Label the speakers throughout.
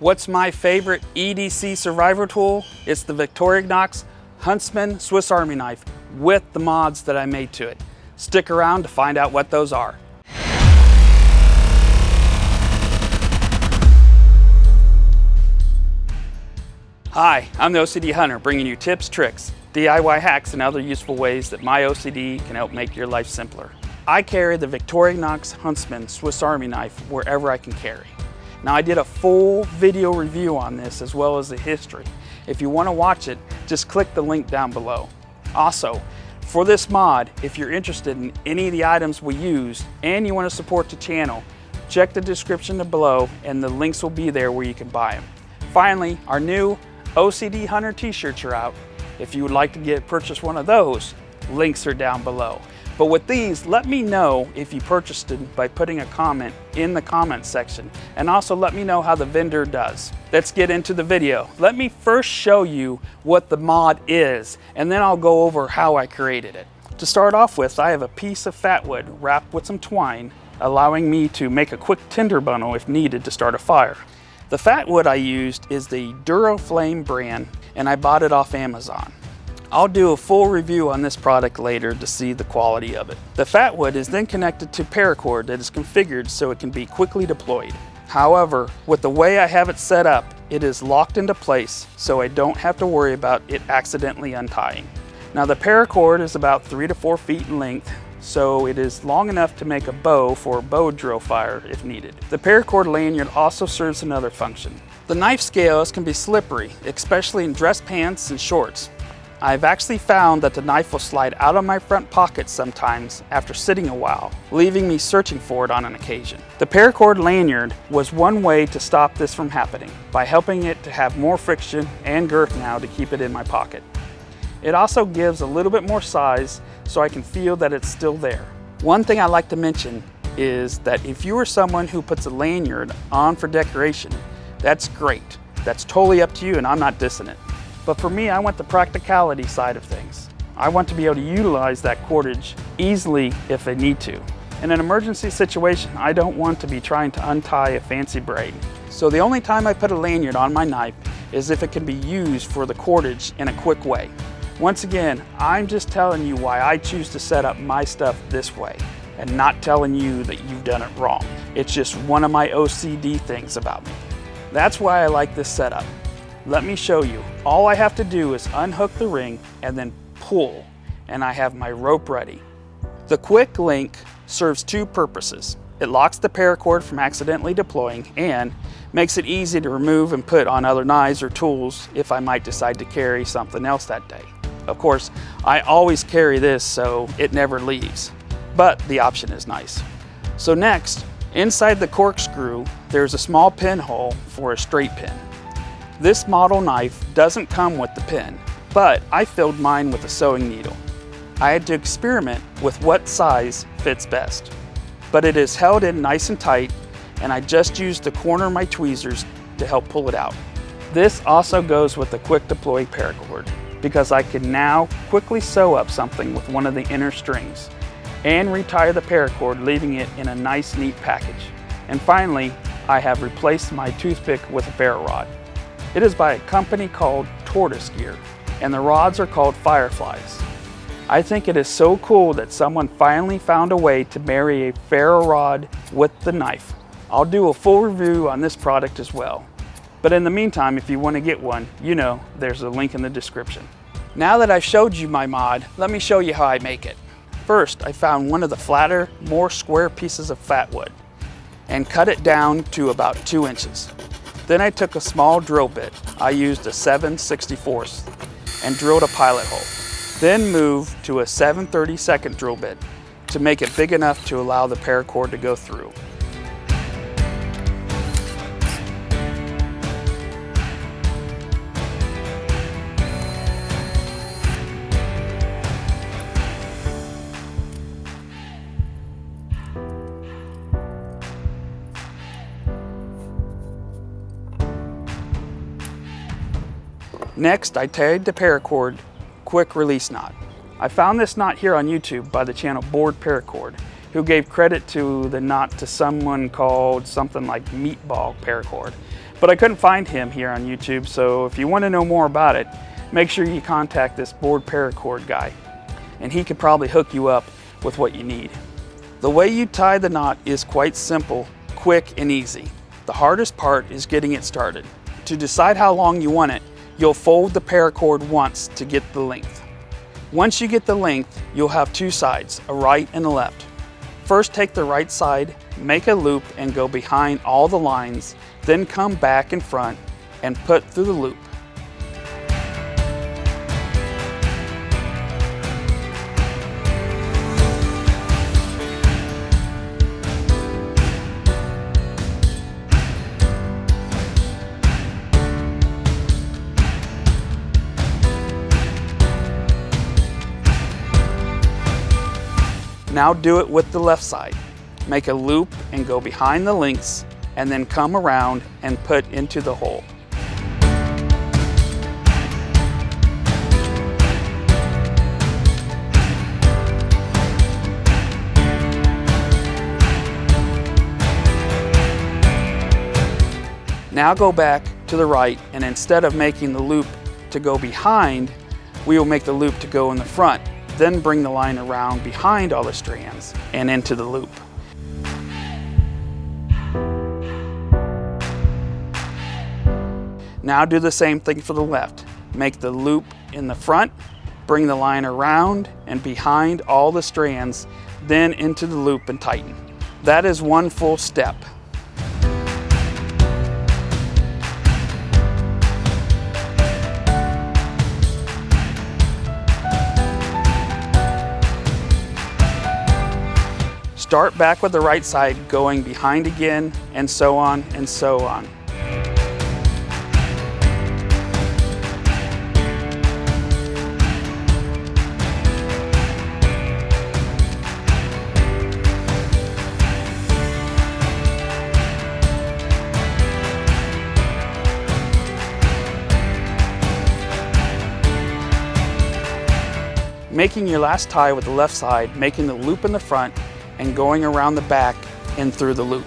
Speaker 1: What's my favorite EDC survivor tool? It's the Victorinox Huntsman Swiss Army knife with the mods that I made to it. Stick around to find out what those are. Hi, I'm the OCD Hunter, bringing you tips, tricks, DIY hacks, and other useful ways that my OCD can help make your life simpler. I carry the Victorinox Huntsman Swiss Army knife wherever I can carry. Now, I did a full video review on this as well as the history. If you want to watch it, just click the link down below. Also, for this mod, if you're interested in any of the items we used and you want to support the channel, check the description below and the links will be there where you can buy them. Finally, our new OCD Hunter t-shirts are out. If you would like to purchase one of those, links are down below. But with these, let me know if you purchased it by putting a comment in the comment section, and also let me know how the vendor does. Let's get into the video. Let me first show you what the mod is, and then I'll go over how I created it. To start off with, I have a piece of fat wood wrapped with some twine, allowing me to make a quick tinder bundle if needed to start a fire. The fat wood I used is the Duraflame brand, and I bought it off Amazon. I'll do a full review on this product later to see the quality of it. The fat wood is then connected to Paracord that is configured so it can be quickly deployed. However, with the way I have it set up, it is locked into place so I don't have to worry about it accidentally untying. Now, the Paracord is about 3 to 4 feet in length, so it is long enough to make a bow for a bow drill fire if needed. The Paracord lanyard also serves another function. The knife scales can be slippery, especially in dress pants and shorts. I've actually found that the knife will slide out of my front pocket sometimes after sitting a while, leaving me searching for it on an occasion. The Paracord lanyard was one way to stop this from happening, by helping it to have more friction and girth now to keep it in my pocket. It also gives a little bit more size so I can feel that it's still there. One thing I like to mention is that if you are someone who puts a lanyard on for decoration, that's great. That's totally up to you and I'm not dissing it. But for me, I want the practicality side of things. I want to be able to utilize that cordage easily if I need to. In an emergency situation, I don't want to be trying to untie a fancy braid. So the only time I put a lanyard on my knife is if it can be used for the cordage in a quick way. Once again, I'm just telling you why I choose to set up my stuff this way and not telling you that you've done it wrong. It's just one of my OCD things about me. That's why I like this setup. Let me show you. All I have to do is unhook the ring and then pull, and I have my rope ready. The quick link serves two purposes. It locks the paracord from accidentally deploying and makes it easy to remove and put on other knives or tools if I might decide to carry something else that day. Of course, I always carry this so it never leaves, but the option is nice. So next, inside the corkscrew, there's a small pinhole for a straight pin. This model knife doesn't come with the pin, but I filled mine with a sewing needle. I had to experiment with what size fits best, but it is held in nice and tight, and I just used the corner of my tweezers to help pull it out. This also goes with the quick deploy paracord because I can now quickly sew up something with one of the inner strings and retire the paracord, leaving it in a nice, neat package. And finally, I have replaced my toothpick with a ferro rod. It is by a company called Tortoise Gear, and the rods are called Fireflies. I think it is so cool that someone finally found a way to marry a ferro rod with the knife. I'll do a full review on this product as well. But in the meantime, if you want to get one, you know there's a link in the description. Now that I've showed you my mod, let me show you how I make it. First, I found one of the flatter, more square pieces of fat wood and cut it down to about 2 inches. Then I took a small drill bit. I used a 7/64 and drilled a pilot hole. Then moved to a 7/32 drill bit to make it big enough to allow the paracord to go through. Next, I tied the paracord quick release knot. I found this knot here on YouTube by the channel Board Paracord. who gave credit to the knot to someone called something like Meatball Paracord. But I couldn't find him here on YouTube, so if you want to know more about it, make sure you contact this board paracord guy, and he could probably hook you up with what you need. The way you tie the knot is quite simple, quick, and easy. The hardest part is getting it started. To decide how long you want it, you'll fold the paracord once to get the length. Once you get the length, you'll have two sides, a right and a left. First, take the right side, make a loop and go behind all the lines, then come back in front and put through the loop. Now do it with the left side. Make a loop and go behind the links and then come around and put into the hole. Now go back to the right, and instead of making the loop to go behind, we will make the loop to go in the front. Then bring the line around behind all the strands and into the loop. Now do the same thing for the left. Make the loop in the front, bring the line around and behind all the strands, then into the loop and tighten. That is one full step. Start back with the right side, going behind again, and so on and so on. Making your last tie with the left side, making the loop in the front, and going around the back and through the loop.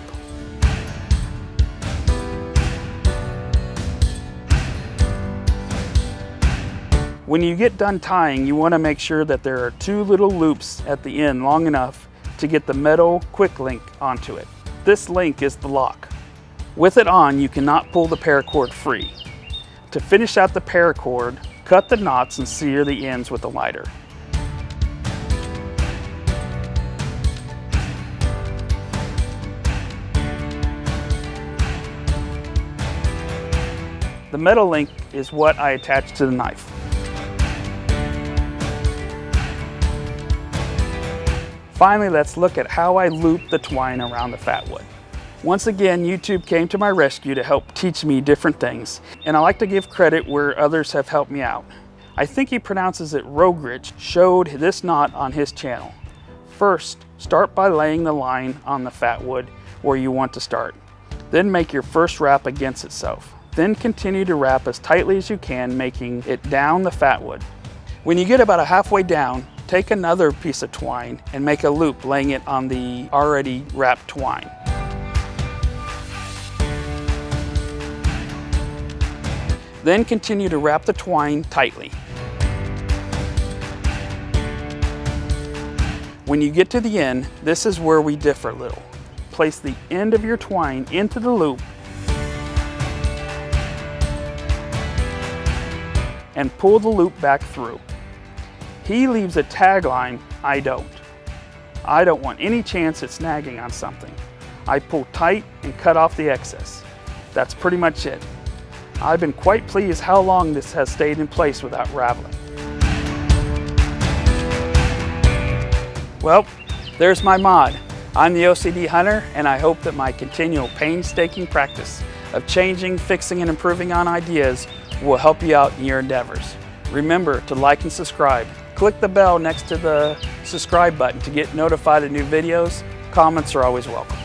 Speaker 1: When you get done tying, you want to make sure that there are two little loops at the end long enough to get the metal quick link onto it. This link is the lock. With it on, you cannot pull the paracord free. To finish out the paracord, cut the knots and sear the ends with a lighter. The metal link is what I attach to the knife. Finally, let's look at how I loop the twine around the fat wood. Once again, YouTube came to my rescue to help teach me different things, and I like to give credit where others have helped me out. I think he pronounces it Rogrich, showed this knot on his channel. First, start by laying the line on the fat wood where you want to start. Then make your first wrap against itself. Then continue to wrap as tightly as you can, making it down the fat wood. When you get about halfway down, take another piece of twine and make a loop, laying it on the already wrapped twine. Then continue to wrap the twine tightly. When you get to the end, this is where we differ a little. Place the end of your twine into the loop and pull the loop back through. He leaves a tagline, I don't. I don't want any chance at snagging on something. I pull tight and cut off the excess. That's pretty much it. I've been quite pleased how long this has stayed in place without raveling. Well, there's my mod. I'm the OCD Hunter, and I hope that my continual painstaking practice of changing, fixing, and improving on ideas will help you out in your endeavors. Remember to like and subscribe. Click the bell next to the subscribe button to get notified of new videos. Comments are always welcome.